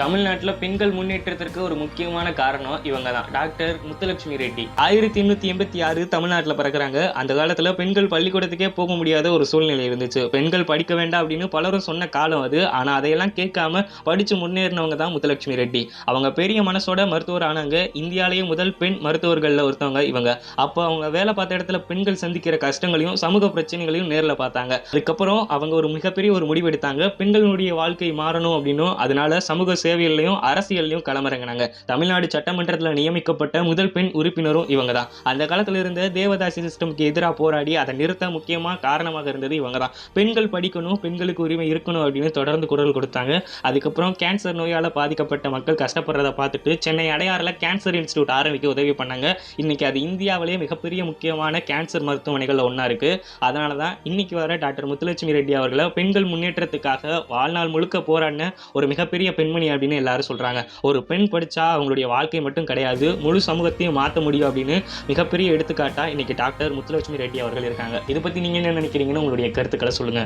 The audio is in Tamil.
தமிழ்நாட்டில் பெண்கள் முன்னேற்றத்திற்கு ஒரு முக்கியமான காரணம் இவங்க தான். டாக்டர் முத்துலட்சுமி ரெட்டி 1886 தமிழ்நாட்டில் பிறக்கிறாங்க. அந்த காலத்தில் பெண்கள் பள்ளிக்கூடத்துக்கே போக முடியாத ஒரு சூழ்நிலை இருந்துச்சு. பெண்கள் படிக்க வேண்டாம் அப்படின்னு பலரும் சொன்ன காலம் அது. ஆனால் அதையெல்லாம் கேட்காம படித்து முன்னேறினவங்க தான் முத்துலட்சுமி ரெட்டி. அவங்க பெரிய மனசோட மருத்துவர் ஆனாங்க. இந்தியாவிலேயே முதல் பெண் மருத்துவர்களில் ஒருத்தவங்க இவங்க. அப்போ அவங்க வேலை பார்த்த இடத்துல பெண்கள் சந்திக்கிற கஷ்டங்களையும் சமூக பிரச்சனைகளையும் நேரில் பார்த்தாங்க. அதுக்கப்புறம் அவங்க ஒரு மிகப்பெரிய ஒரு முடிவு எடுத்தாங்க. பெண்களுடைய வாழ்க்கை மாறணும் அப்படின்னும், அதனால சமூக சேவையிலையும் அரசியல்லையும் களமிறங்கினாங்க. தமிழ்நாடு சட்டமன்றத்தில் நியமிக்கப்பட்ட முதல் பெண் உறுப்பினரும் இவங்க தான். அந்த காலத்தில் இருந்த தேவதாசி சிஸ்டமுக்கு எதிராக போராடி அதை நிறுத்த முக்கியமாக காரணமாக இருந்தது இவங்க தான். பெண்கள் படிக்கணும், பெண்களுக்கு உரிமை இருக்கணும் அப்படின்னு தொடர்ந்து குரல் கொடுத்தாங்க. அதுக்கப்புறம் கேன்சர் நோயால் பாதிக்கப்பட்ட மக்கள் கஷ்டப்படுறதை பார்த்துட்டு சென்னை அடையாறில் கேன்சர் இன்ஸ்டியூட் ஆரம்பிக்க உதவி பண்ணாங்க. இன்னைக்கு அது இந்தியாவிலேயே மிகப்பெரிய முக்கியமான கேன்சர் மருத்துவமனைகள் ஒன்றா இருக்கு. அதனால தான் இன்னைக்கு வர டாக்டர் முத்துலட்சுமி ரெட்டி அவர்களை பெண்கள் முன்னேற்றத்துக்காக வாழ்நாள் முழுக்க போராடின ஒரு மிகப்பெரிய பெண்மணி அப்படின்னு எல்லாரும் சொல்றாங்க. ஒரு பெண் படிச்சா அவங்களுடைய வாழ்க்கை மட்டும் கிடையாது, முழு சமூகத்தையும் மாற்ற முடியும் அப்படின்னு மிகப்பெரிய எடுத்துக்காட்டா இன்னைக்கு டாக்டர் முத்துலட்சுமி ரெட்டி அவர்கள் இருக்காங்க. இதை பத்தி நீங்க என்ன நினைக்கிறீங்கன்னு உங்களுடைய கருத்துக்களை சொல்லுங்க.